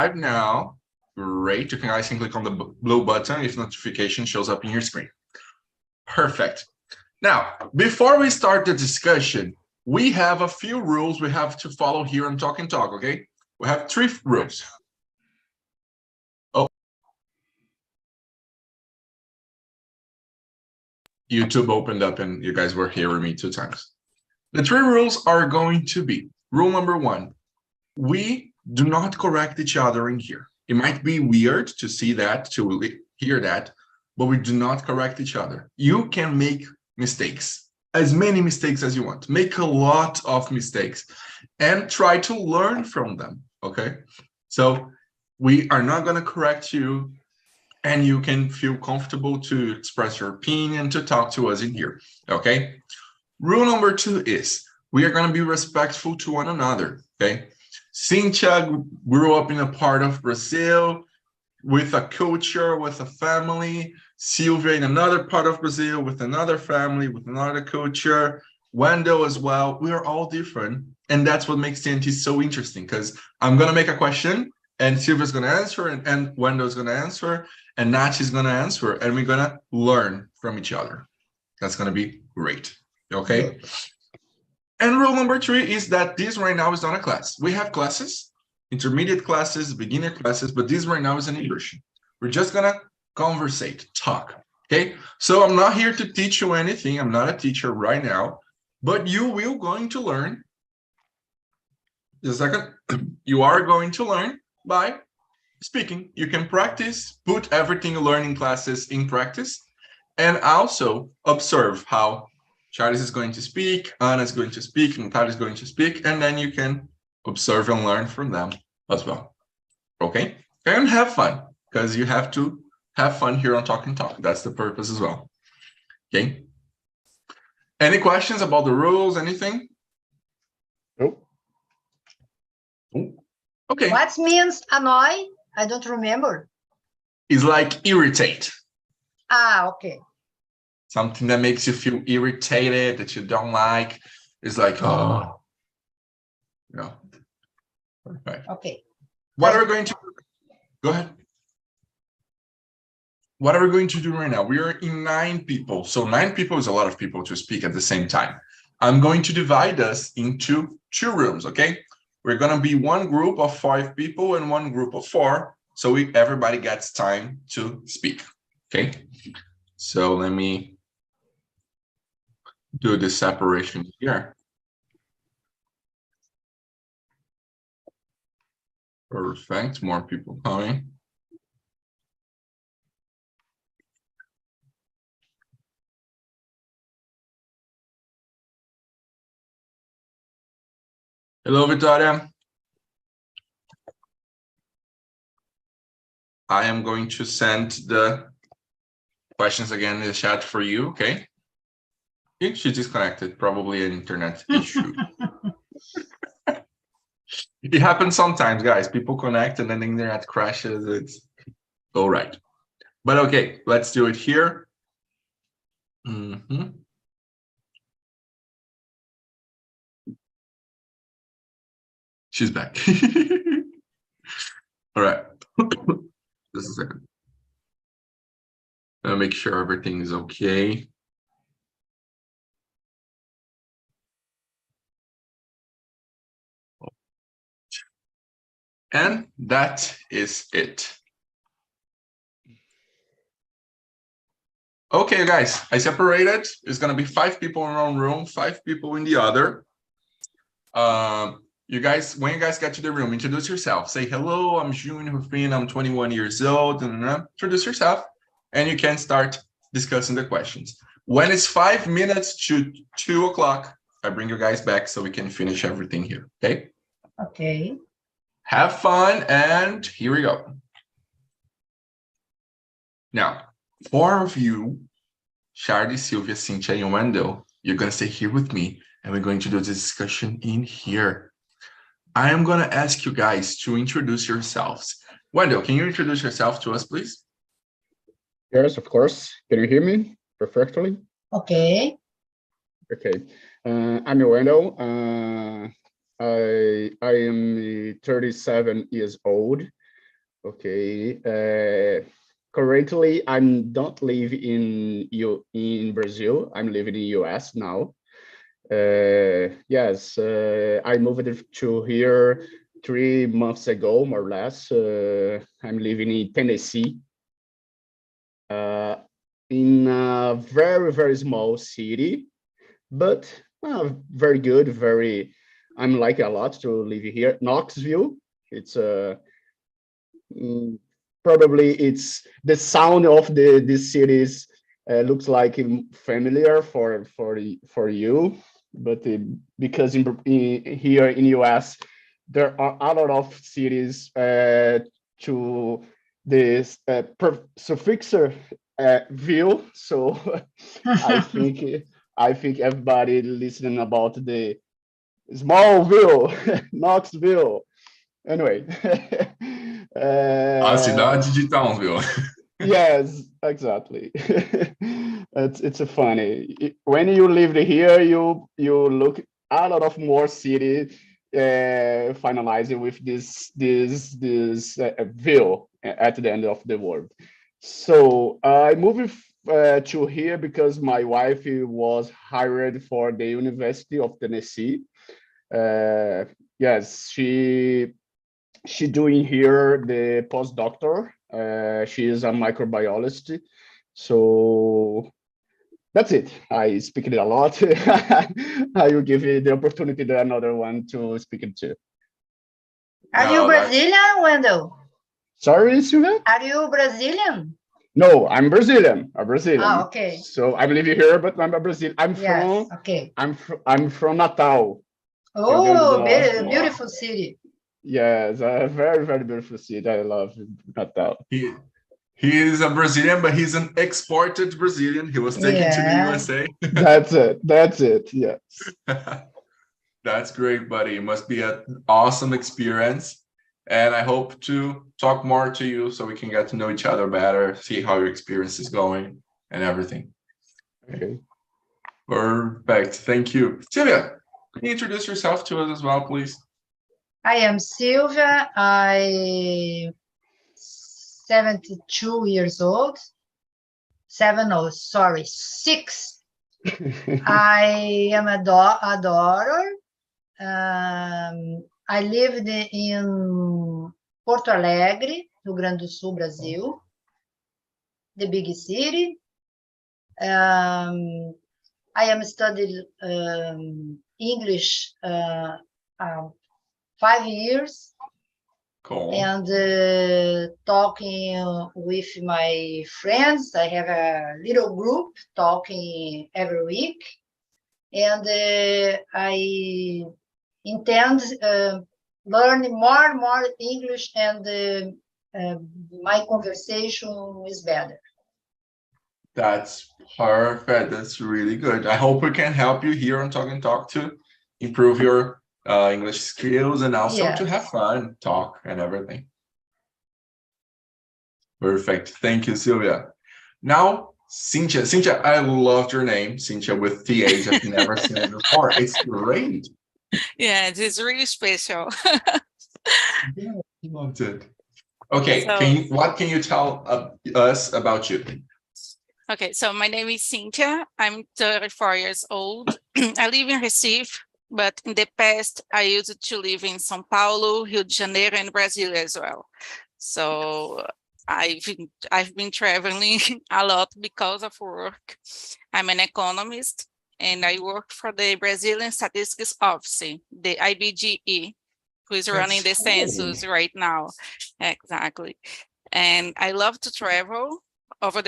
Live now. Great. You guys can click on the blue button if notification shows up in your screen. Perfect. Now, before we start the discussion, we have a few rules we have to follow here on Talk and Talk, okay? We have 3 rules. Oh. YouTube opened up and you guys were hearing me 2 times. The 3 rules are going to be, rule number 1, we do not correct each other in here. It might be weird to see that, to hear that, but we do not correct each other. You can make mistakes, as many mistakes as you want. Make a lot of mistakes and try to learn from them, okay? So we are not going to correct you, and you can feel comfortable to express your opinion, to talk to us in here, okay? Rule number 2 is we are going to be respectful to one another, okay? Cynthia grew up in a part of Brazil with a culture, with a family. Silvia in another part of Brazil with another family, with another culture. Wendell as well. We are all different. And that's what makes TNT so interesting, because I'm going to make a question and Silvia's going to answer and Wendell's going to answer and Nachi's going to answer, and we're going to learn from each other. That's going to be great. Okay? And rule number 3 is that this right now is not a class. We have classes, intermediate classes, beginner classes, but this right now is an immersion. We're just going to conversate, talk, okay? So I'm not here to teach you anything. I'm not a teacher right now, but you will going to learn. Just a second. You are going to learn by speaking. You can practice, put everything you learn in classes in practice, and also observe how Charles is going to speak, Anna is going to speak, Natalia is going to speak, and then you can observe and learn from them as well. Okay? And have fun, because you have to have fun here on Talk and Talk. That's the purpose as well. Okay? Any questions about the rules, anything? Nope. Okay. What means annoy? I don't remember. It's like irritate. Ah, okay. Something that makes you feel irritated, that you don't like. It's like, oh, you know. Perfect. Okay. What are we going to do? Go ahead. What are we going to do right now? We are in 9 people. So 9 people is a lot of people to speak at the same time. I'm going to divide us into 2 rooms, okay? We're going to be one group of 5 people and one group of 4. So everybody gets time to speak, okay? So let me do this separation here. Perfect. More people coming. Hello, Victoria. I am going to send the questions again in the chat for you, okay? She disconnected, probably an internet issue. It happens sometimes, guys. People connect and then the internet crashes. It's all right. But okay, let's do it here. She's back. All right. Just a second. I'll make sure everything is okay. And that is it. Okay, guys, I separated. It's going to be 5 people in one room, 5 people in the other. You guys, when you guys get to the room, introduce yourself. Say, hello, I'm Junior Rufino, I'm 21 years old. Introduce yourself, and you can start discussing the questions. When it's 5 minutes to 2 o'clock, I bring you guys back so we can finish everything here, okay? Okay. Have fun, and here we go. Now, 4 of you, Charlie, Silvia, Cynthia, and Wendell, you're going to stay here with me, and we're going to do the discussion in here. I am going to ask you guys to introduce yourselves. Wendell, can you introduce yourself to us, please? Yes, of course. Can you hear me perfectly? Okay. Okay. I'm Wendell. I am 37 years old. Okay. Currently, I don't live in Brazil. I'm living in US now. Yes, I moved to here 3 months ago, more or less. I'm living in Tennessee, in a very, very small city, but very good. I'm like a lot to live here. Knoxville. It's mm, probably it's the sound of this cities looks like familiar for you, but because here in US there are a lot of cities to this suffix view, so I think I think everybody listening about the Smallville, Knoxville. Anyway, A cidade de Townsville. yes, exactly. It's a funny. When you live here, you look a lot of more city finalizing with this view at the end of the world. So I moved to here because my wife was hired for the University of Tennessee. Yes, she doing here the postdoctor. She is a microbiologist. So that's it. I speak it a lot. I will give you the opportunity to another one to speak it too. Are you No, that's Brazilian, Wendell? Sorry, Silvia? Are you Brazilian? No, I'm Brazilian. A Brazilian. Okay. So I'm living here, but I'm a Brazilian. Yes, okay. I'm from Natal. Rio Grande do Oh, Norte. beautiful city. Yes, a very, very beautiful city. I love Natal. he is a Brazilian, but he's an exported Brazilian. He was taken to the Yeah. USA. That's it. That's it. Yes. That's great, buddy. It must be an awesome experience. And I hope to talk more to you so we can get to know each other better, see how your experience is going and everything. Okay. Perfect. Thank you. Silvia, can you introduce yourself to us as well, please? I am Silvia. I 72 years old. 6. I am a daughter. I lived in Porto Alegre, Rio Grande do Sul, Brazil, the big city. I am studying English 5 years. Cool. And talking with my friends. I have a little group talking every week. And I intend learn more and more English, and my conversation is better. That's perfect. That's really good. I hope we can help you here on Talk and Talk to improve your English skills and also to have fun, talk and everything. Perfect. Thank you, Silvia. Now, Cynthia. Cynthia, I loved your name, Cynthia with TH. I've never seen it before. It's great. Yeah, it is really special. Yeah, I loved it. Okay, So- what can you tell us about you? Okay, so my name is Cynthia. I'm 34 years old. I live in Recife, but in the past, I used to live in São Paulo, Rio de Janeiro, and Brazil as well. So I've been traveling a lot because of work. I'm an economist, and I work for the Brazilian Statistics Office, the IBGE, who is running the census right now. Exactly. And I love to travel all over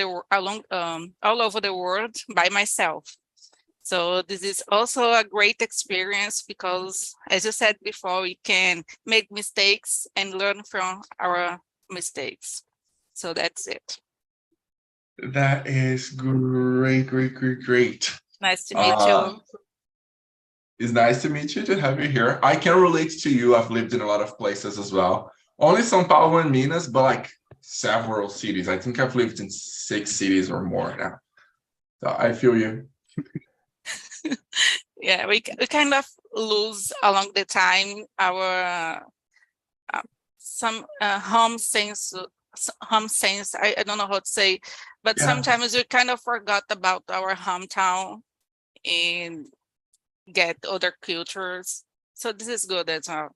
the world by myself. So this is also a great experience because, as you said before, we can make mistakes and learn from our mistakes. So that's it. That is great. Nice to meet you. It's nice to meet you, to have you here. I can relate to you. I've lived in a lot of places as well. Only São Paulo and Minas, but like several cities. I think I've lived in 6 cities or more now. So I feel you. Yeah, we kind of lose along the time our some home sense. I don't know how to say, but Yeah. sometimes we kind of forgot about our hometown and get other cultures. So this is good as well.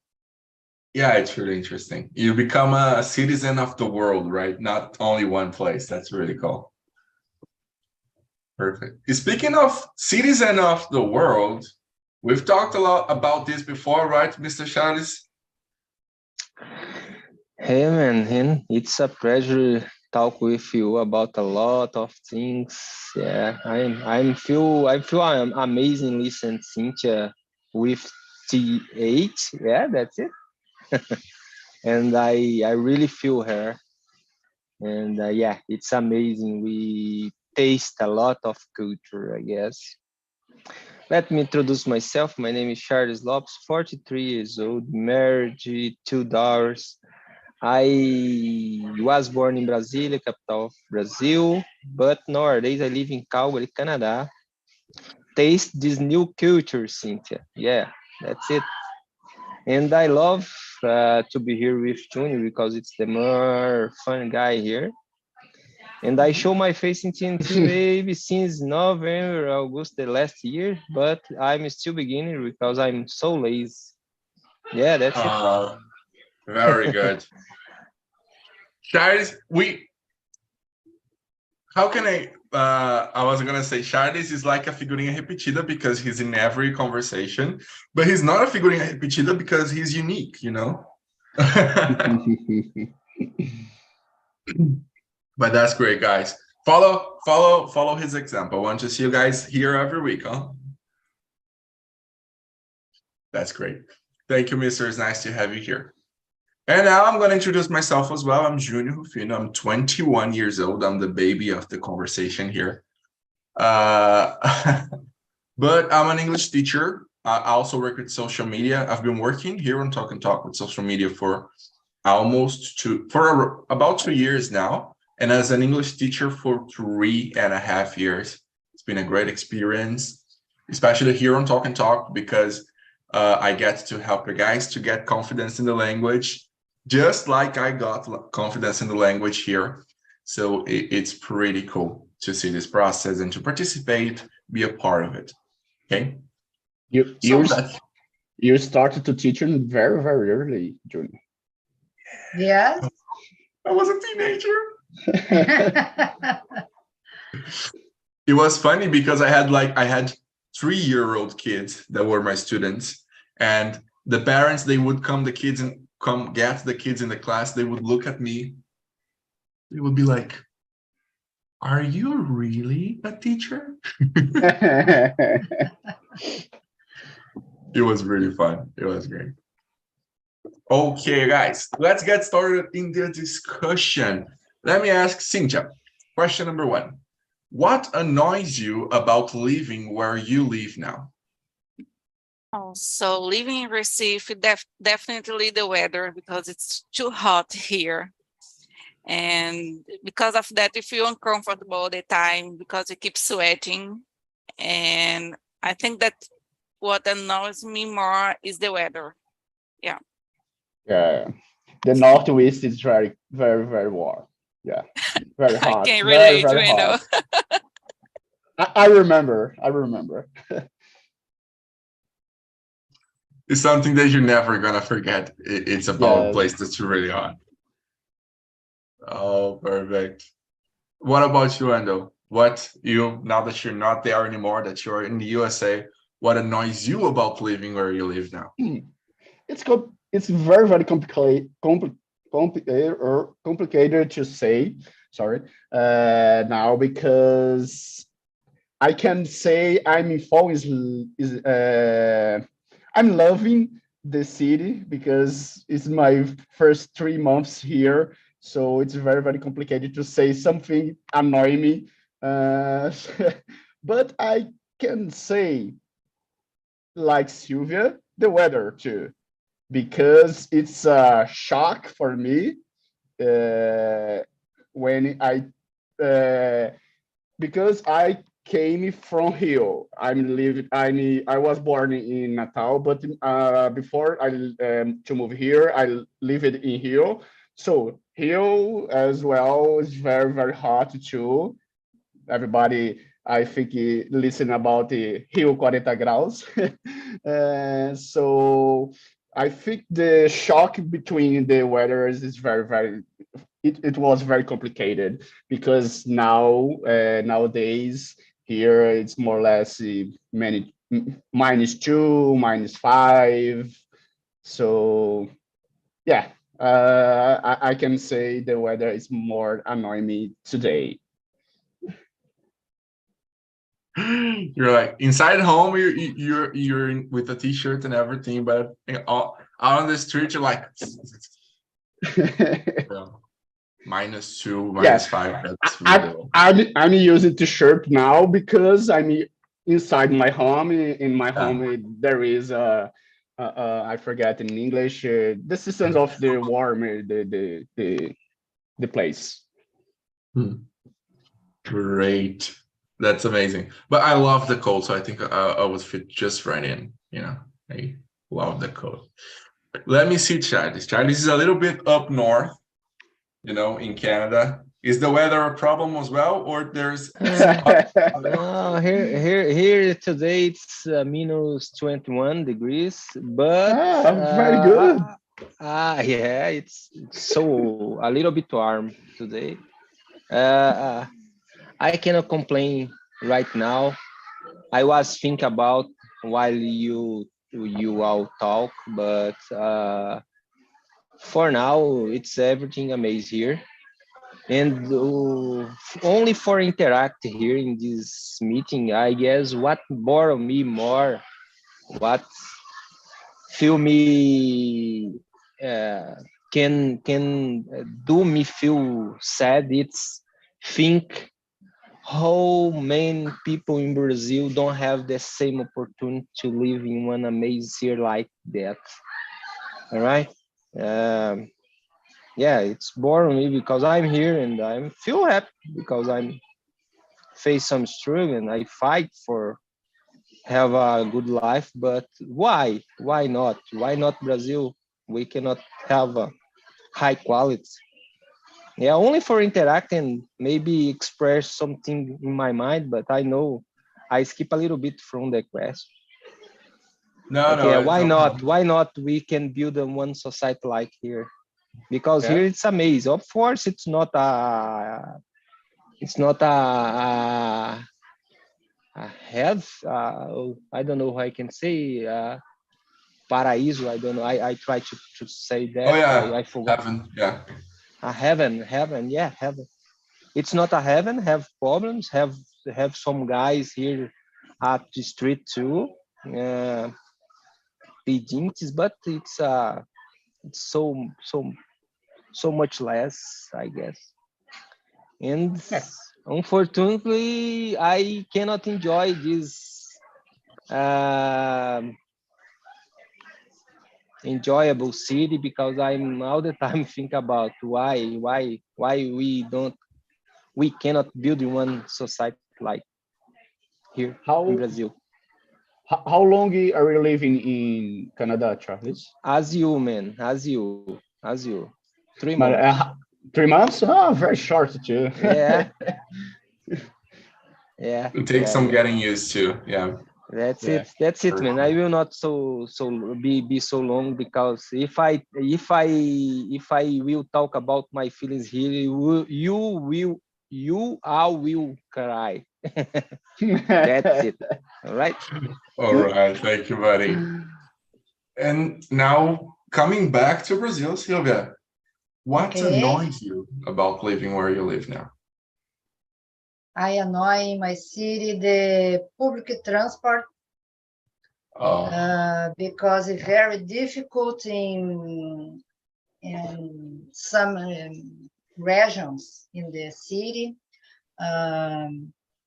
Yeah, it's really interesting. You become a citizen of the world, right? Not only one place. That's really cool. Perfect. Speaking of citizen of the world, we've talked a lot about this before, right, Mr. Charles? Hey man, it's a pleasure talk with you about a lot of things. Yeah, I feel I'm amazing listen Cynthia with T8. Yeah, that's it. And I really feel her. And yeah, it's amazing. We taste a lot of culture, I guess. Let me introduce myself. My name is Charles Lopes, 43 years old, married, 2 daughters. I was born in Brasília, capital of Brazil, but nowadays I live in Calgary, Canada. Taste this new culture, Cynthia. Yeah, that's it. And I love to be here with Junior because it's the more fun guy here. And I show my face in TNT maybe since November, August the last year, but I'm still beginning because I'm so lazy. Yeah, that's it. Very good. Charles, how can I was gonna say Charles is like a figurinha repetida because he's in every conversation, but he's not a figurinha repetida because he's unique, you know? But that's great, guys. Follow his example. I want to see you guys here every week, huh? That's great. Thank you, Mr. It's nice to have you here. And now I'm going to introduce myself as well. I'm Junior Rufino. I'm 21 years old. I'm the baby of the conversation here. But I'm an English teacher. I also work with social media. I've been working here on Talk and Talk with social media for about 2 years now. And as an English teacher for 3.5 years. It's been a great experience, especially here on Talk and Talk, because I get to help you guys to get confidence in the language, just like I got confidence in the language here. So it's pretty cool to see this process and to participate, be a part of it. Okay. You started to teach very, very early, Junior. Yes. I was a teenager. It was funny because I had 3-year-old kids that were my students, and the parents, they would come get the kids in the class. They would look at me. They would be like, "Are you really a teacher?" It was really fun. It was great. Okay, guys, let's get started in the discussion. Let me ask Cynthia, question number 1. What annoys you about living where you live now? Oh, so living in Recife, definitely the weather, because it's too hot here. And because of that, you feel uncomfortable all the time because you keep sweating. And I think that what annoys me more is the weather. Yeah. Yeah. The Northwest is very, very, very warm. Yeah. Very hot. I can very, relate, very Wendell. hot. I remember. It's something that you're never gonna forget. It's about a place that's really hot. Oh, perfect. What about you, Wendell? Now that you're not there anymore, that you're in the USA, what annoys you about living where you live now? It's very, very complicated to say. Sorry. Now, because I can say I'm loving the city because it's my first 3 months here. So it's very, very complicated to say something annoy me. But I can say, like Silvia, the weather too, because it's a shock for me when because I came from Rio. I was born in Natal, but before I to move here, I lived in Rio. So Rio as well is very, very hot too. Everybody, I think, listen about the Rio 40 graus. So I think the shock between the weathers is very, very, it was very complicated because nowadays here it's more or less many -2, -5. So yeah, I can say the weather is more annoying me today. You're like inside home, you're with a t-shirt and everything, but out on the street, you're like well, -2, Yeah, -5. That's really low. I'm using t-shirt now because I'm inside my home. In my home, there is I forget in English the systems of the warm the place. Great. That's amazing. But I love the cold, so I think I would fit just right in. You know, I love the cold. Let me see Charles. Charles is a little bit up north, you know, in Canada. Is the weather a problem as well, or there's No, here today it's -21 degrees, but Very good. yeah, it's so a little bit warm today. I cannot complain right now. I was thinking about while you all talk, but for now it's everything amazing here. And only for interact here in this meeting, I guess what bore me more, what feel me can do me feel sad, it's think how many people in Brazil don't have the same opportunity to live in one amazing here like that. All right. Yeah, it's boring me because I'm here and I feel happy because I'm face some struggle and I fight for have a good life. But why? Why not? Why not Brazil? We cannot have a high quality. Yeah, only for interacting, maybe express something in my mind, but I know I skip a little bit from the question. no, Yeah, no, why not? Why not? We can build a one society like here because here it's amazing. Of course, it's not a have I don't know how I can say paraíso. I don't know. I try to say that. Oh yeah, I forgot. heaven. Yeah. A heaven. Yeah, heaven. It's not a heaven. Have problems. Have some guys here at the street too. Pedintes, but it's so much less, I guess. And unfortunately, I cannot enjoy this enjoyable city because I'm all the time think about why we cannot build in one society like here in Brazil. How long are you living in Canada, Charles? As you, man, as you. 3 months. 3 months? Oh, very short too. Yeah. Yeah. It takes some getting used to. Yeah. That's it, man. I will not be so long because if I will talk about my feelings here, you all will cry. That's it. All right. All right. Thank you, buddy. And now coming back to Brazil, Silvia, what annoys you about living where you live now? I annoy in my city the public transport because it's very difficult in some regions in the city.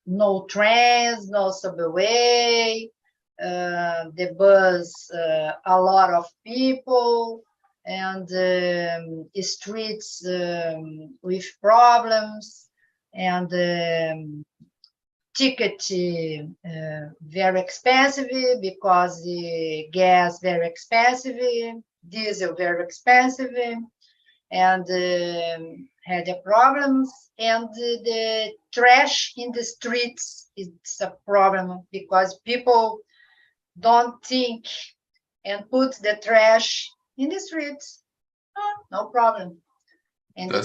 No trains, no subway, the bus, a lot of people, and streets with problems, and ticket very expensive because the gas very expensive, diesel very expensive, and had the problems. And the trash in the streets is a problem because people don't think and put the trash in the streets. No problem. In the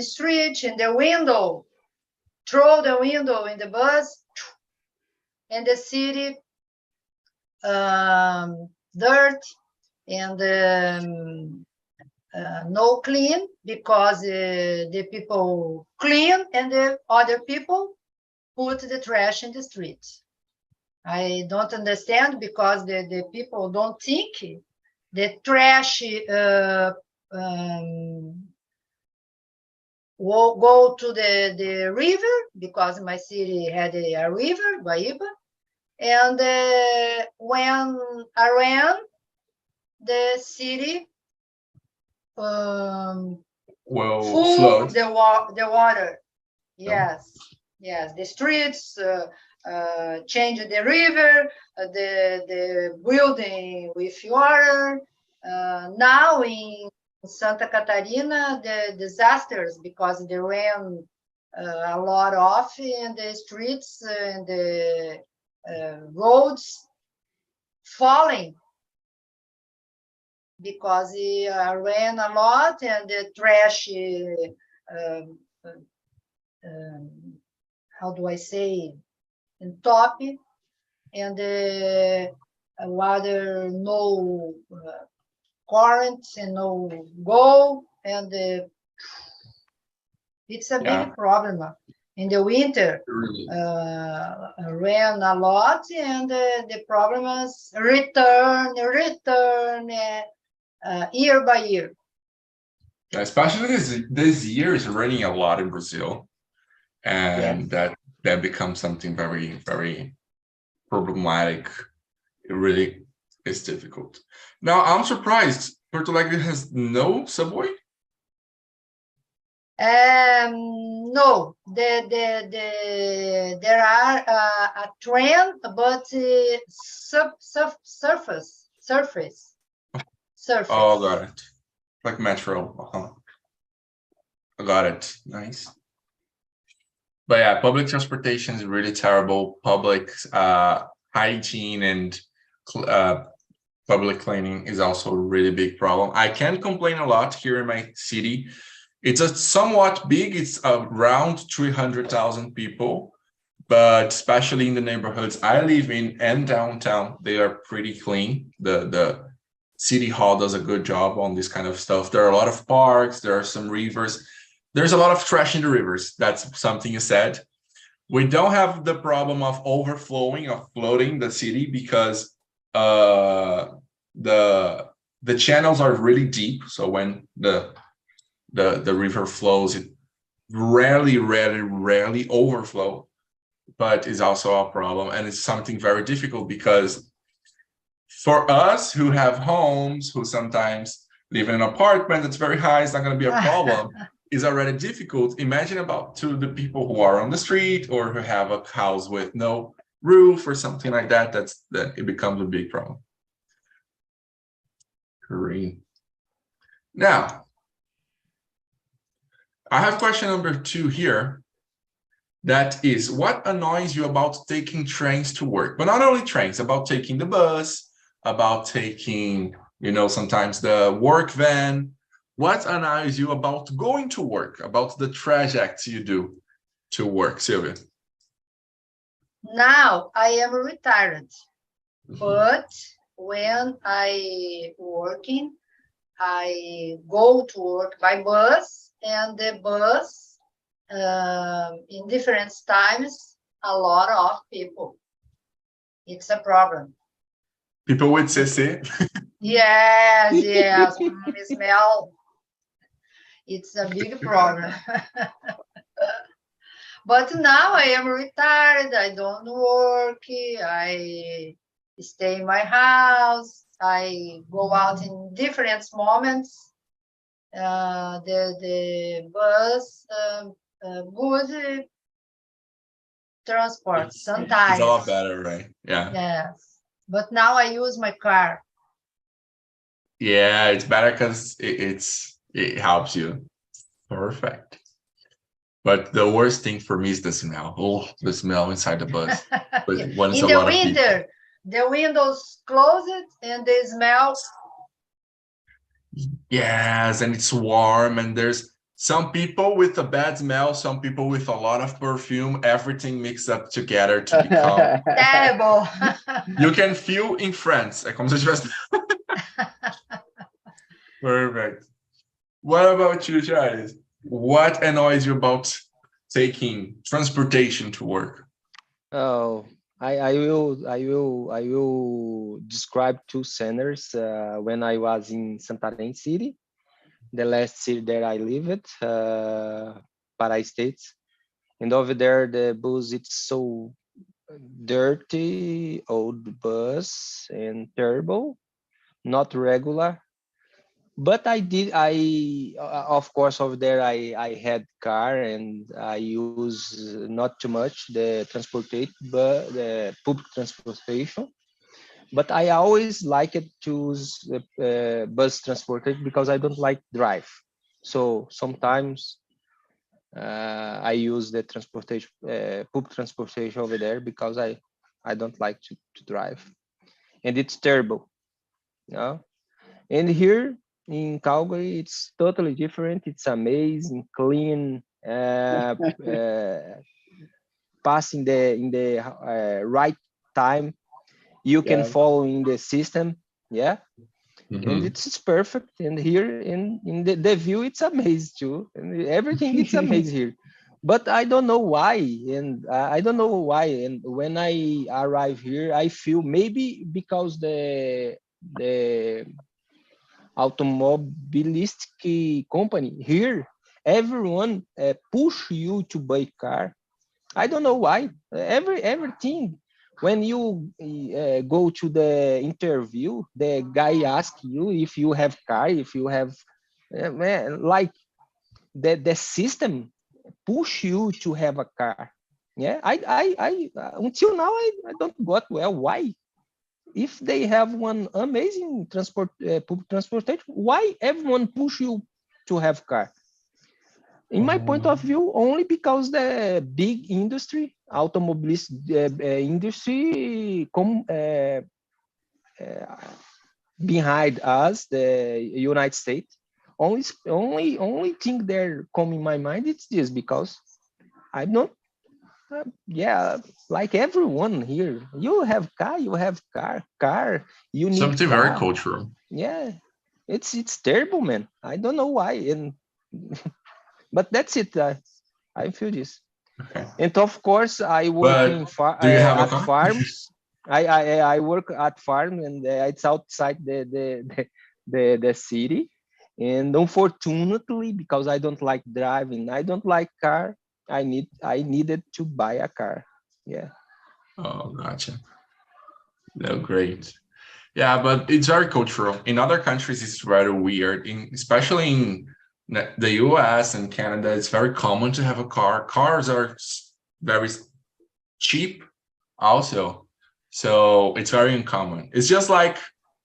street, in the window, throw the window in the bus, and the city, dirt, and no clean because the people clean and the other people put the trash in the street. I don't understand because the people don't think the trash will go to the river because my city had a river, Guaíba, and when I ran, the city full the water. Yes, yes, the streets change the river, the building with water. Now in Santa Catarina, the disasters because they ran a lot off in the streets and the roads falling because it ran a lot and the trash, how do I say, in top, and the water no current and no go, and it's a big problem. In the winter, rain a lot, and the problem is return year by year. Especially this year is raining a lot in Brazil, and that becomes something very, very problematic. It really is difficult. Now, I'm surprised Porto Alegre has no subway. No, there are a train, but surface. Oh, got it. Like metro. I got it. Nice. But yeah, public transportation is really terrible. Public hygiene and public cleaning is also a really big problem. I can complain a lot here in my city. It's a somewhat big, it's around 300,000 people, but especially in the neighborhoods I live in and downtown, they are pretty clean. The city hall does a good job on this kind of stuff. There are a lot of parks, there are some rivers. There's a lot of trash in the rivers. That's something you said. We don't have the problem of overflowing, of flooding the city because the channels are really deep. So when the river flows, it rarely overflow, but is also a problem. And it's something very difficult because for us who have homes, who sometimes live in an apartment that's very high, it's not going to be a problem. Is already difficult. Imagine about to the people who are on the street or who have a house with no roof or something like that. That it becomes a big problem. Great. Now, I have question number 2 here. That is, what annoys you about taking trains to work? But not only trains, about taking the bus, about taking, sometimes the work van. What annoys you about going to work, about the trajects you do to work, Silvia? Now I am retired, but when I working, I go to work by bus, and the bus in different times, a lot of people. It's a problem. People with CC? Yes, smell. It's a big problem. But now I am retired. I don't work. I stay in my house. I go out in different moments. The bus good. transport It's a sometimes. lot better, right? Yeah. Yes, but now I use my car. Yeah, it's better because it helps you. Perfect. But the worst thing for me is the smell. Oh, the smell inside the bus. But when it's In a the lot of people. winter, the windows closed and they smell. Yes, and it's warm, and there's some people with a bad smell, some people with a lot of perfume, everything mixed up together to become. Terrible. You can feel in France. É como se tivesse. Perfect. What about you, Charles? What annoys you about taking transportation to work? Oh, I will describe two scenarios when I was in Santarém city, the last city that I lived, Pará State, and over there the bus it's so dirty, old bus and terrible, not regular. But of course over there I had car and I use not too much the transportation, but the public transportation. But I always like it to use bus transportation because I don't like drive. So sometimes I use the transportation, public transportation over there because I don't like to drive, and it's terrible, you know? And here in Calgary, it's totally different. It's amazing, clean, passing in the right time. You can Yeah. follow in the system, yeah. And Mhm. it's perfect. And here in the view, it's amazing too. And everything it's amazing here. But I don't know why, and I don't know why. And when I arrive here, I feel maybe because the automobilistic company here, everyone push you to buy car. I don't know why. Everything when you go to the interview, the guy asks you if you have car, if you have man, like the system push you to have a car. Yeah, I until now I don't got well why. If they have one amazing public transportation, why everyone push you to have car? In my point of view, only because the big industry, automobilist industry, behind us, the United States. Only thing that come in my mind is this because I'm not. Yeah, like everyone here, you have car, you have car, you need Something car. very cultural. Yeah, it's terrible, man. I don't know why, and but that's it. I feel this. Okay. And of course, I work But do you have a at car? farms. I work at farm, and it's outside the city. And unfortunately, because I don't like driving, I don't like car. I needed to buy a car. Yeah. Oh, gotcha. No, great. Yeah, but it's very cultural. In other countries, it's rather weird. Especially in the US and Canada, it's very common to have a car. Cars are very cheap also. So it's very uncommon. It's just like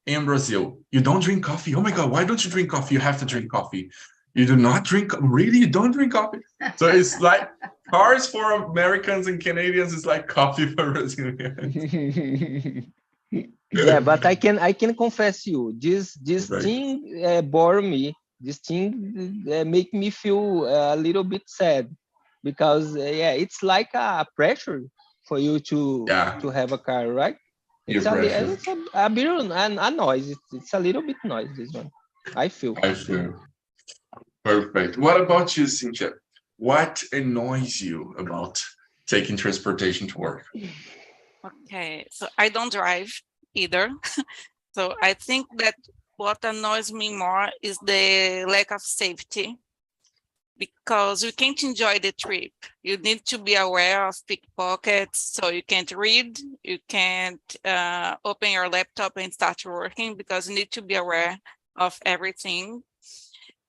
in Brazil, you don't drink coffee. Oh my God, why don't you drink coffee? You have to drink coffee. You do not drink, really? You don't drink coffee? So it's like cars for Americans and Canadians is like coffee for Brazilians. Yeah, but I can confess you, this Right. thing bore me. This thing make me feel a little bit sad because yeah, it's like a pressure for you to Yeah, have a car, right? peer pressure. It's a bit a noise. It's a little bit noise. This one, I feel. I feel. Perfect. What about you, Cynthia? What annoys you about taking transportation to work? Okay, so I don't drive either. So I think that what annoys me more is the lack of safety because you can't enjoy the trip. You need to be aware of pickpockets, so you can't read, you can't open your laptop and start working because you need to be aware of everything.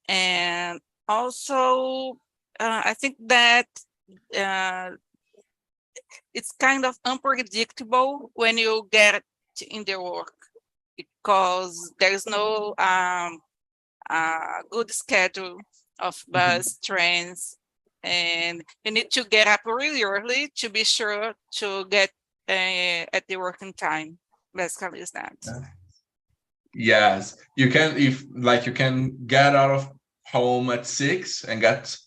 And also, I think that it's kind of unpredictable when you get in the work because there's no good schedule of bus, trains, and you need to get up really early to be sure to get at the working time. Basically, is that. Yes, you can you can get out of home at 6 and get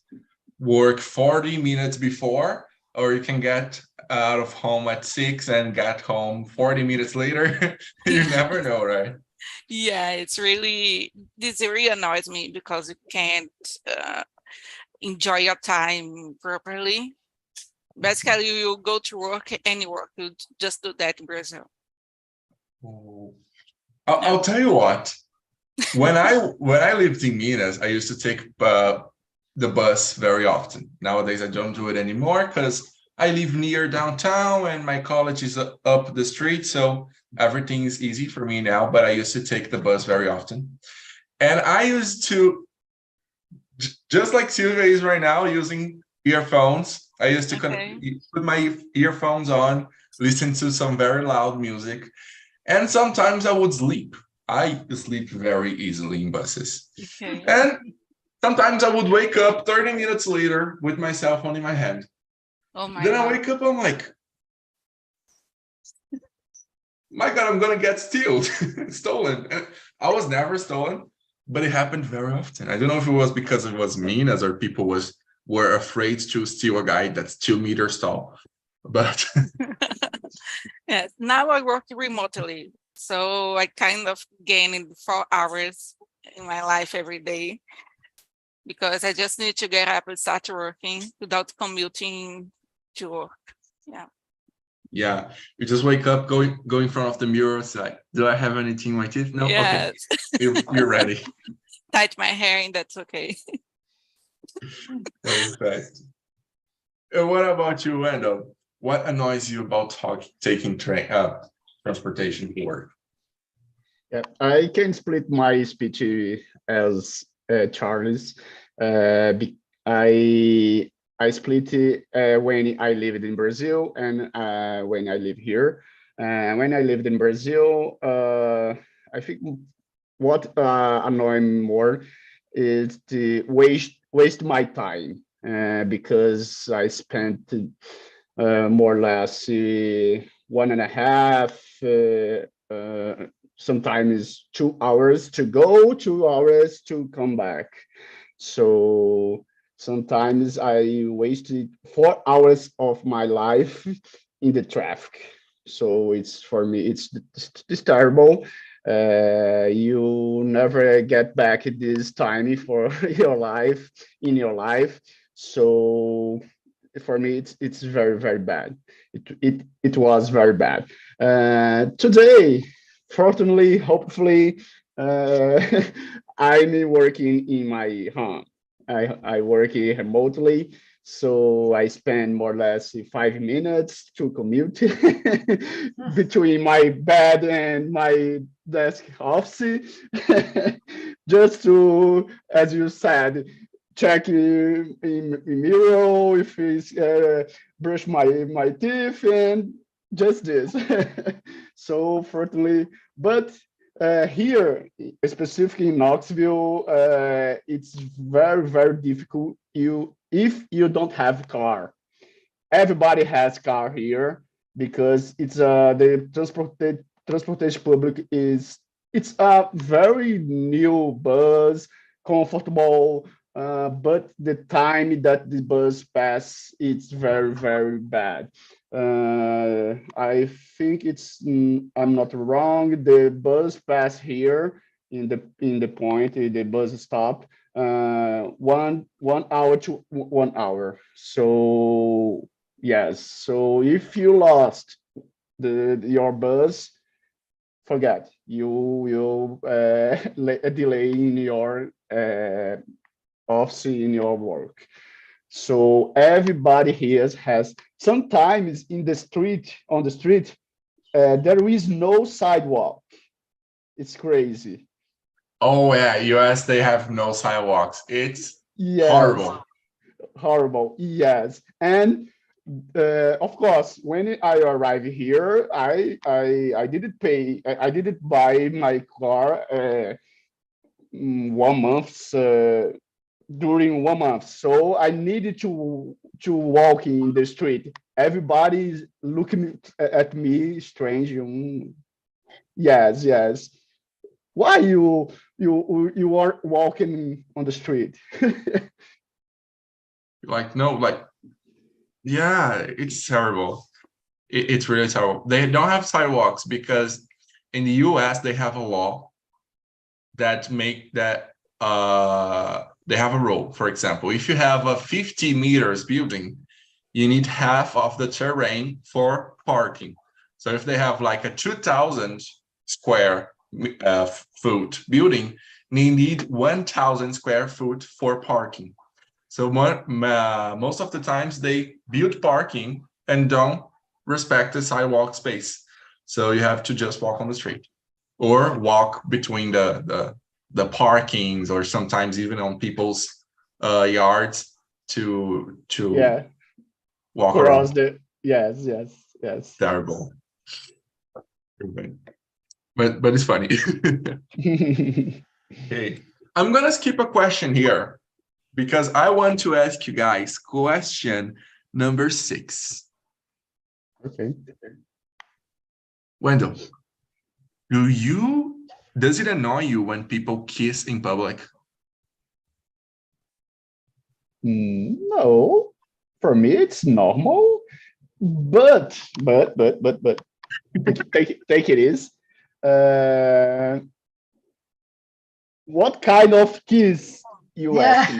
work 40 minutes before, or you can get out of home at 6 and get home 40 minutes later. You never know, right? Yeah, this really annoys me because you can't enjoy your time properly. Basically, you go to work and you work. You just do that in Brazil. Oh. I'll tell you what. When I lived in Minas, I used to take the bus very often. Nowadays, I don't do it anymore because I live near downtown and my college is up the street, so everything is easy for me now. But I used to take the bus very often, and I used to, just like Silvia is right now, using earphones. I used to put my earphones on, listen to some very loud music. And sometimes I would sleep. I sleep very easily in buses. Okay. And sometimes I would wake up 30 minutes later with my cell phone in my hand. Oh my Then God. I wake up, I'm like, my God, I'm going to get stolen. I was never stolen, but it happened very often. I don't know if it was because it was Minas or people were afraid to steal a guy that's 2 meters tall. But yes, now I work remotely, so I kind of gain 4 hours in my life every day because I just need to get up and start working without commuting to work. Yeah. Yeah, you just wake up, go in front of the mirror, say, like, do I have anything in my teeth? No, yes. Okay, you're ready. Tight my hair and that's okay. Perfect. And what about you, Wendell? What annoys you about taking transportation to work? Yeah, I can split my speech as Charles. I split it when I lived in Brazil and when I live here. When I lived in Brazil, I think what annoys me more is to waste my time because I spent more or less 1.5 sometimes 2 hours to go, 2 hours to come back. So sometimes I wasted 4 hours of my life in the traffic. So for me, it's terrible. You never get back this time for your life in your life. So for me, it's very, very bad. It was very bad. Today, fortunately, hopefully, I'm working in my home. I work remotely, so I spend more or less 5 minutes to commute between my bed and my desk office, just to, as you said, check in mirror if it's brush my teeth and just this. So fortunately, but here, specifically in Knoxville, it's very, very difficult. If you don't have a car, everybody has car here because it's the transportation public it's a very new bus, comfortable, but the time that the bus pass, it's very, very bad. I think I'm not wrong. The bus pass here in the point, the bus stop, 1 hour to 1 hour. So yes, so if you lost your bus, forget you will delay in your office in your work. So everybody here has sometimes in the street on the street there is no sidewalk. It's crazy. Oh yeah, US they have no sidewalks. It's Yes, horrible. horrible. Yes, and Of course, when I arrived here, I didn't pay. I didn't buy my car 1 month during 1 month. So I needed to walk in the street. Everybody's looking at me strange. Yes, yes. Why you are walking on the street? Like, no, like, yeah, it's terrible. It's really terrible. They don't have sidewalks because in the US they have a law that make that they have a rule. For example, if you have a 50 meters building, you need half of the terrain for parking. So if they have like a 2,000 square foot building, they need 1,000 square foot for parking. So most of the times they build parking and don't respect the sidewalk space. So you have to just walk on the street or walk between the parkings, or sometimes even on people's yards to Yeah, walk cross around. yes. Terrible. But it's funny. Okay, I'm gonna skip a question here because I want to ask you guys question number 6. Okay. Wendell, does it annoy you when people kiss in public? No, for me it's normal, but take it is. What kind of kiss you ask me?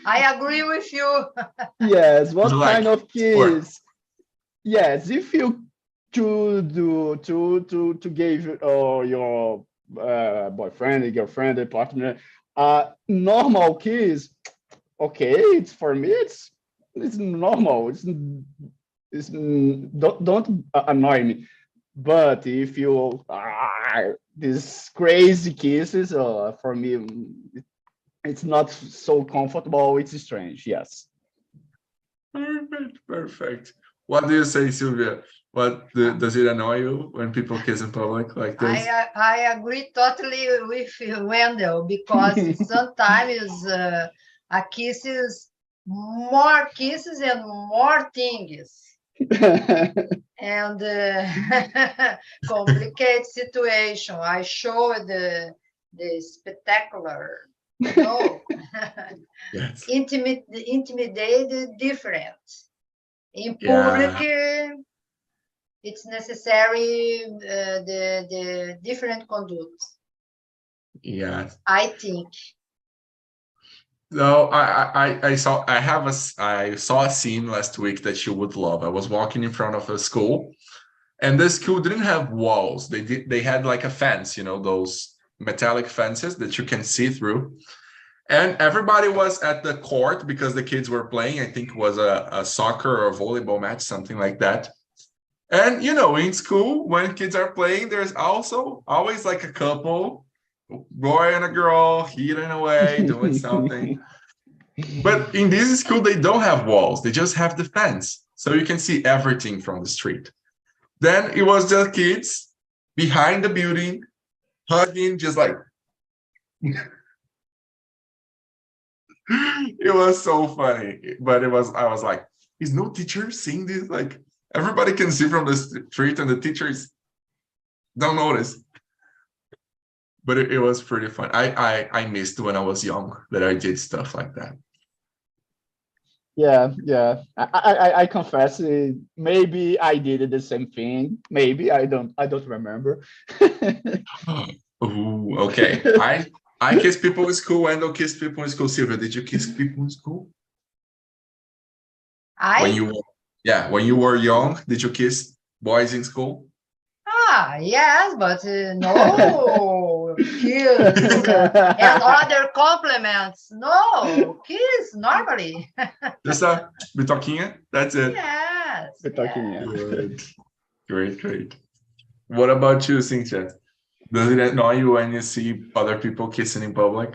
I agree with you. Yes, what Like, kind of or kiss? Yes, if you to give your boyfriend, girlfriend, partner a normal kiss, okay, it's for me it's normal. Don't annoy me. But if you these crazy kisses, for me it's not so comfortable. It's strange. Yes. perfect. What do you say, Silvia? Does it annoy you when people kiss in public like this? I agree totally with Wendell, because sometimes a kiss is more kisses and more things, and complicate situation. I show the spectacular, no, Yes. intimidated different. In Yeah. public, it's necessary the different conduct, Yeah. I think. No, I saw a scene last week that you would love. I was walking in front of a school, and the school didn't have walls. They had like a fence, those metallic fences that you can see through. And everybody was at the court because the kids were playing. I think it was a soccer or a volleyball match, something like that. And in school, when kids are playing, there's also always like a couple, boy and a girl, hidden away, doing something. But in this school, they don't have walls. They just have the fence. So you can see everything from the street. Then it was just kids behind the building, hugging, just like... It was so funny. But I was like, is no teacher seeing this? Like, everybody can see from the street and the teachers don't notice. But it was pretty fun. I missed when I was young that I did stuff like that. Yeah. I confess, maybe I did the same thing. Maybe I don't remember. Ooh, okay. I kiss people in school. Wendell kissed people in school. Silvia, did you kiss people in school? When you were young, did you kiss boys in school? Yes, but no kiss and other compliments. No kiss normally. Just a bitoquinha. That's it. Yes. Talking, Great. What about you, Cynthia? Does it annoy you when you see other people kissing in public?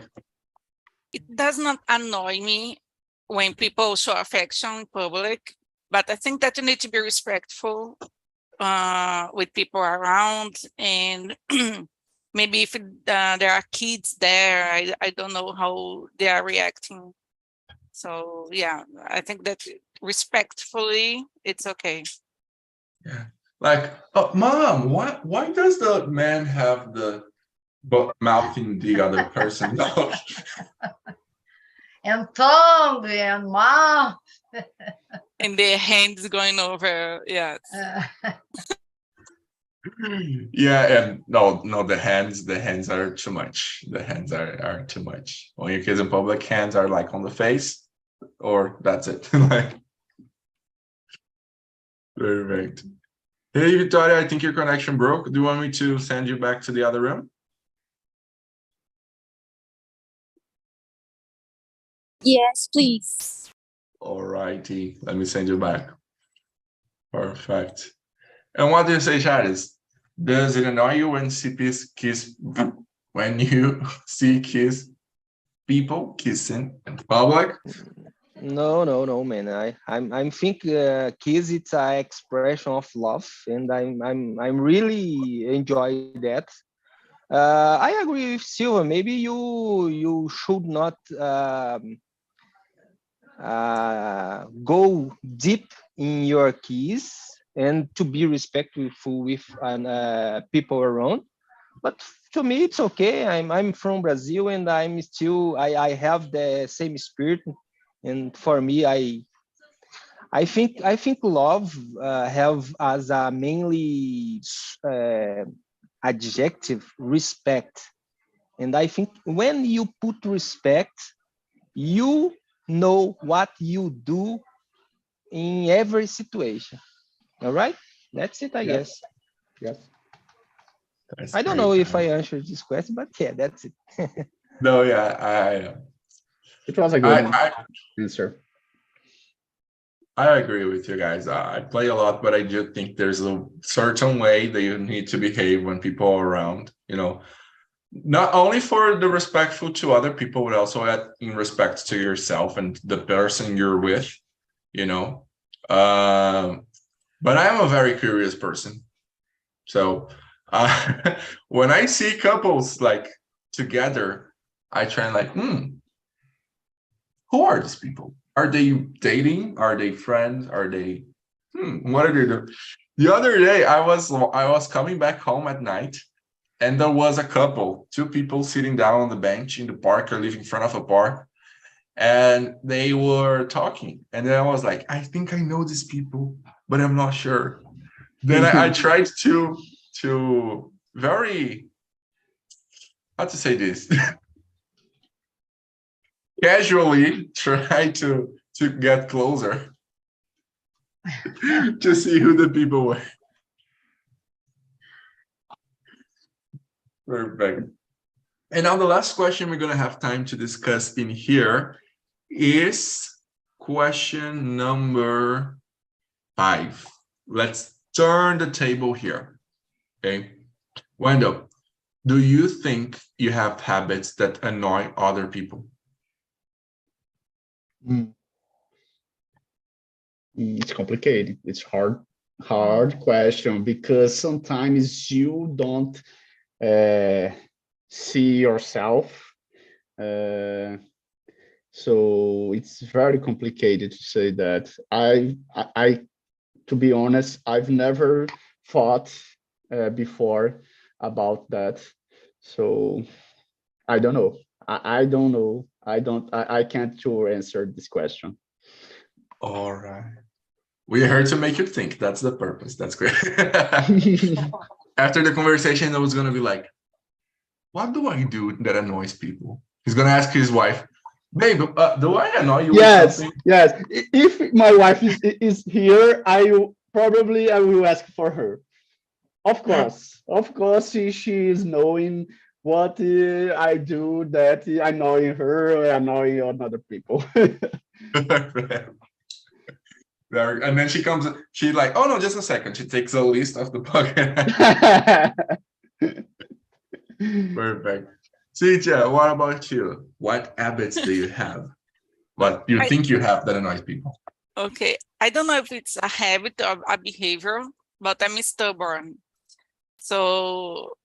It does not annoy me when people show affection in public, But I think that you need to be respectful with people around, and maybe if there are kids there, I don't know how they are reacting. So yeah, I think that respectfully, it's okay. Yeah. Like, oh, mom, why does the man have the mouth in the other person's mouth? And tongue and mouth. And the hands going over, yes. Yeah, and no, the hands are too much. The hands are too much. When your kids in public, hands are like on the face, or that's it. Like, perfect. Hey, Victoria, I think your connection broke. Do you want me to send you back to the other room? Yes, please. All righty, let me send you back. Perfect. And what do you say, Charis? Does it annoy you when when you see people kissing in public? No, man. I'm think kiss it's an expression of love, and I'm really enjoy that. I agree with Silva. Maybe you should not go deep in your kiss and to be respectful with people around. But to me, it's okay. I'm from Brazil, and I'm still I have the same spirit. And for me, I think love have as a mainly adjective respect. And I think when you put respect, you know what you do in every situation. All right, that's it, I guess. Yes. That's I don't great. know if I answered this question, but yeah, that's it. No, yeah, It was a good answer. I agree with you guys. I play a lot, but I do think there's a certain way that you need to behave when people are around, not only for the respectful to other people, but also in respect to yourself and the person you're with, but I am a very curious person. So when I see couples like together, I try and like, who are these people? Are they dating? Are they friends? Are they? What are they doing? The other day, I was coming back home at night, and there was a couple, two people sitting down on the bench in the park or living in front of a park, and they were talking. And then I was like, I think I know these people, but I'm not sure. Then I tried to very, how to say this, casually try to get closer to see who the people were. Perfect. And now the last question we're going to have time to discuss in here is question number 5. Let's turn the table here. Okay. Wendell, do you think you have habits that annoy other people? It's complicated. It's hard question, because sometimes you don't see yourself. So it's very complicated to say that. I to be honest, I've never thought before about that. So I don't know. I don't know. I can't answer this question. All right. We're here to make you think. That's the purpose. That's great. After the conversation, I was going to be like, what do I do that annoys people? He's going to ask his wife, babe, do I annoy you with something? Yes. If my wife is here, I will ask for her. Of course, she is knowing what I do that annoying her or annoying other people. And then she's like, oh no, just a second. She takes a list of the pocket. Perfect. Cynthia, what about you? What habits do you have? What you think you have that annoys people? Okay, I don't know if it's a habit or a behavior, but I'm stubborn. So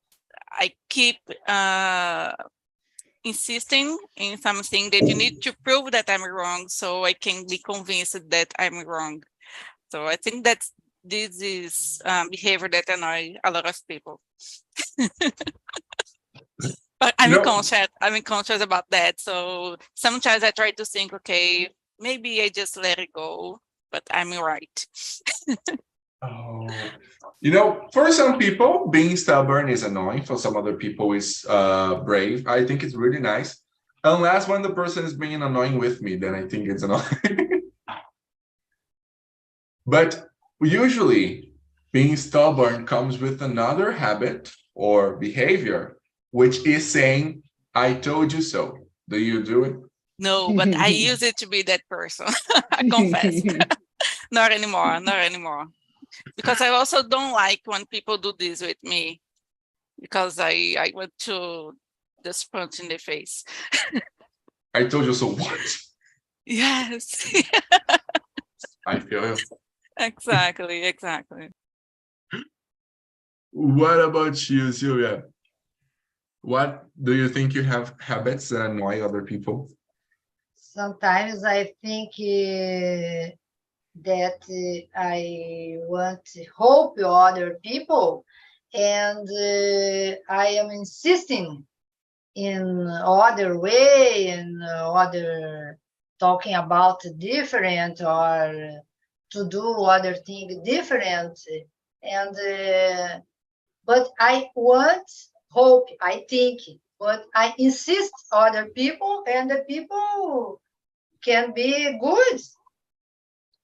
I keep insisting in something that you need to prove that I'm wrong so I can be convinced that I'm wrong. So I think this is behavior that annoy a lot of people. But I'm conscious about that. So sometimes I try to think, okay, maybe I just let it go, but I'm right. Oh, for some people, being stubborn is annoying. For some other people, is brave. I think it's really nice. Unless when the person is being annoying with me, then I think it's annoying. But usually, being stubborn comes with another habit or behavior, which is saying, I told you so. Do you do it? No, but I use it to be that person. I confess. Not anymore. Because I also don't like when people do this with me, because I want to just punch in the face. I told you so what? Yes. I feel you. Exactly. What about you, Silvia? What do you think you have habits that annoy other people? Sometimes I think that I want to help other people, and I am insisting in other way and other talking about different or to do other thing different, and but I want hope, I think, but I insist other people, and the people can be good.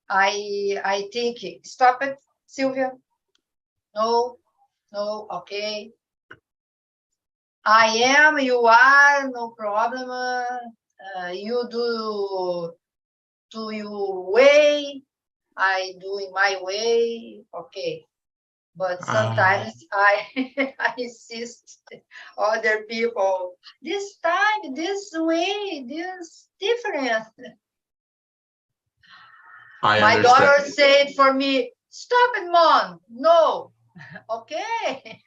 I think, stop it, Silvia. No, okay. I am, you are, no problem. You do your way, I do in my way, okay. But sometimes I I insist other people, this time, this way, this different. My daughter said for me, stop it, Mom. No. Okay.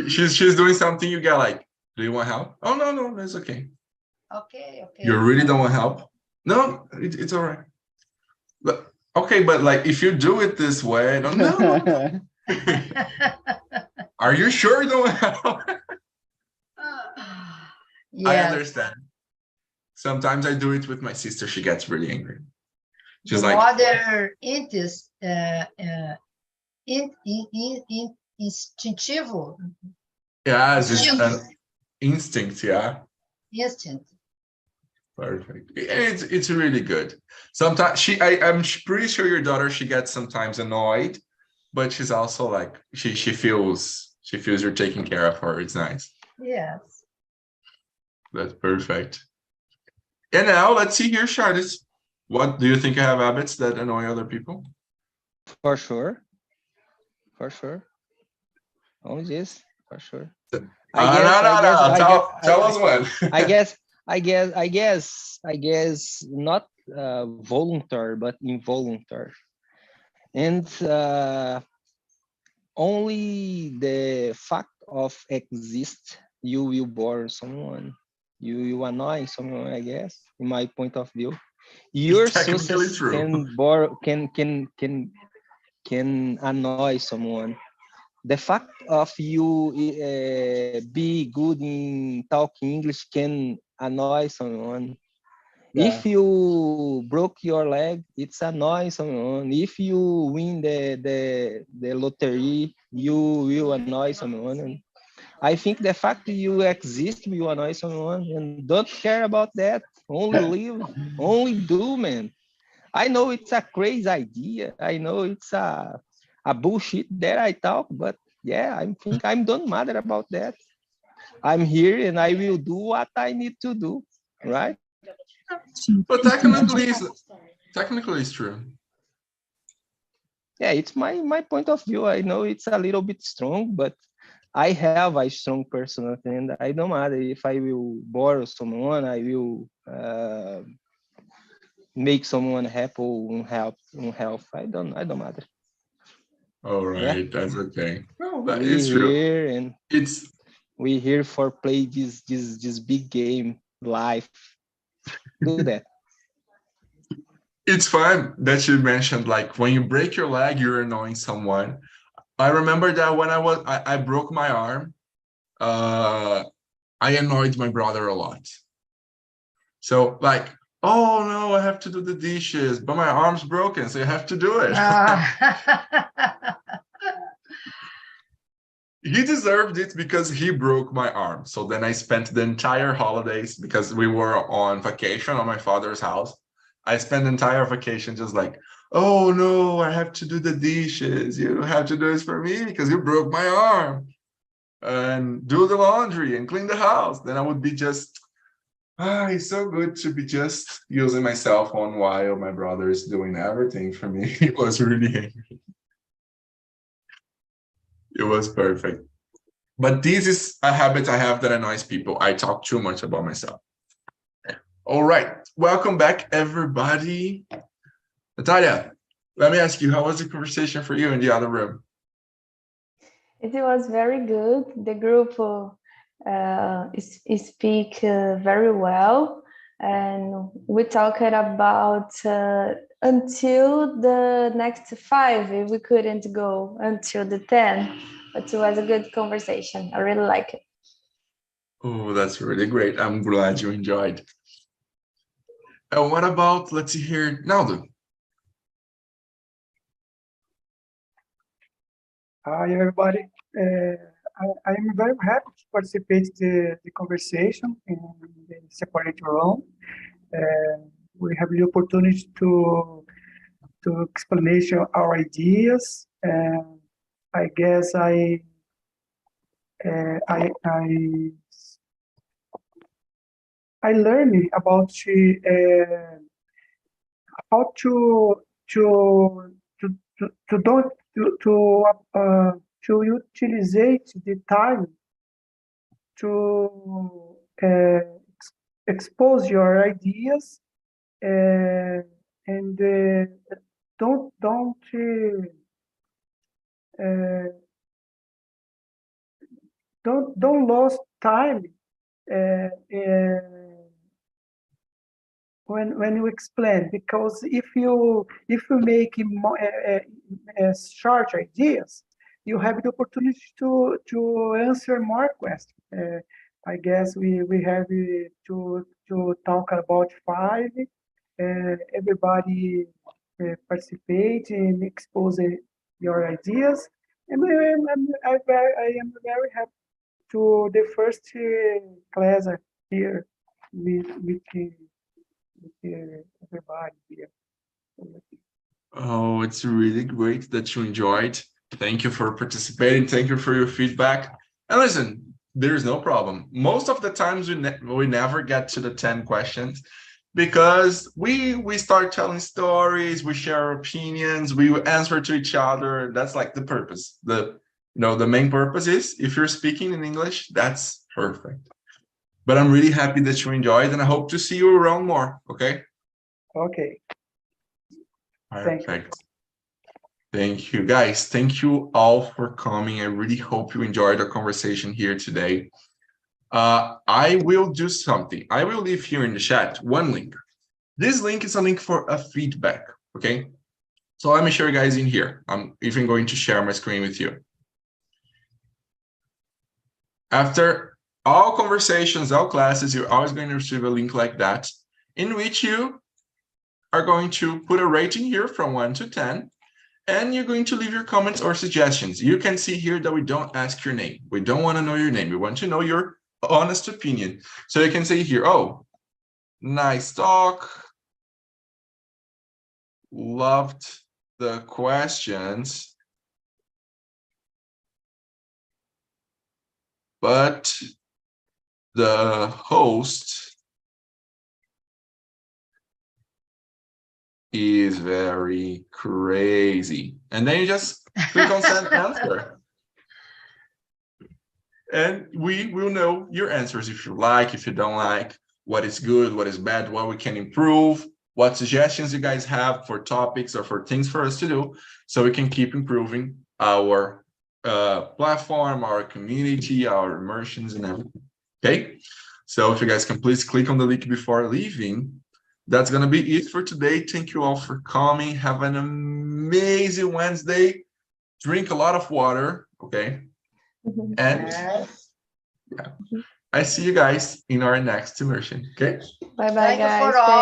She's doing something, you get like, do you want help? Oh, no, that's okay. Okay. You really don't want help? No, it's all right. But okay, but like if you do it this way, no. Are you sure you don't want help? Yes. I understand. Sometimes I do it with my sister. She gets really angry. She's the like, mother instinctivo. yeah, it's an instinct, yeah. Instinct. Perfect. It's really good. Sometimes I'm pretty sure your daughter, she gets sometimes annoyed, but she's also like she feels you're taking care of her. It's nice. Yes. That's perfect. And now let's see here, Charlotte. What do you think you have habits that annoy other people? For sure. Only this, for sure. Tell us one. I guess not voluntary, but involuntary. And only the fact of exist, you will bore someone. You annoy someone, I guess, in my point of view. Your success can annoy someone. The fact of you be good in talking English can annoy someone. Yeah. If you broke your leg, it's annoy someone. If you win the lottery, you will annoy someone. And I think the fact that you exist will annoy someone, and don't care about that. Only live, only do, man. I know it's a crazy idea. I know it's a bullshit that I talk, but yeah, I think I don't matter about that. I'm here and I will do what I need to do, right? But technically it's true. Yeah, it's my point of view. I know it's a little bit strong, but I have a strong personality, and I don't matter if I will bore someone. I will make someone happy or help. I don't matter. All right, that's okay. Well, that We is true. here and It's we here for play this big game life. Do that. it's fun that you mentioned like when you break your leg, you're annoying someone. I remember that when I broke my arm, I annoyed my brother a lot. So like, oh no, I have to do the dishes, but my arm's broken, so you have to do it. He deserved it because he broke my arm. So then I spent the entire holidays because we were on vacation on my father's house. I spent the entire vacation just like, oh no, I have to do the dishes. You have to do this for me because you broke my arm. And do the laundry and clean the house. Then I would be just, it's so good to be just using my cell phone while my brother is doing everything for me. He was really angry. It was perfect. But this is a habit I have that annoys people. I talk too much about myself. All right. Welcome back, everybody. Natalia, let me ask you, how was the conversation for you in the other room? It was very good. The group speak very well, and we talked about until the next 5. We couldn't go until the 10, but it was a good conversation. I really like it. Oh, that's really great. I'm glad you enjoyed. And what about, let's see here, Naldo? Hi, everybody. I am very happy to participate the conversation in the separate room. We have the opportunity to explanation our ideas. I guess I learned about how to utilize the time to expose your ideas and don't lose time when you explain, because if you make short ideas, you have the opportunity to answer more questions. I guess we have to talk about 5. Everybody participate and expose your ideas, and I am very happy to the first class here with everybody here. Oh, it's really great that you enjoyed. Thank you for participating. Thank you for your feedback. And listen, there's no problem. Most of the times we never get to the 10 questions because we start telling stories, we share opinions, we answer to each other. That's like the purpose. The main purpose is if you're speaking in English, that's perfect. But I'm really happy that you enjoyed, and I hope to see you around more. Okay. Okay. Perfect. Thank you, guys. Thank you all for coming. I really hope you enjoyed our conversation here today. I will do something. I will leave here in the chat one link. This link is a link for a feedback. Okay. So let me show you guys in here. I'm even going to share my screen with you. After all conversations, all classes, you're always going to receive a link like that, in which you are going to put a rating here from 1 to 10, and you're going to leave your comments or suggestions. You can see here that we don't ask your name. We don't want to know your name. We want to know your honest opinion. So you can say here, oh, nice talk. Loved the questions. But the host is very crazy. And then you just click on send answer. And we will know your answers if you like, if you don't like, what is good, what is bad, what we can improve, what suggestions you guys have for topics or for things for us to do, so we can keep improving our platform, our community, our immersions, and everything. Okay, so if you guys can please click on the link before leaving. That's gonna be it for today. Thank you all for coming. Have an amazing Wednesday. Drink a lot of water, okay? And yeah, I see you guys in our next immersion. Okay. Bye bye, Thank you guys. for all. Thanks.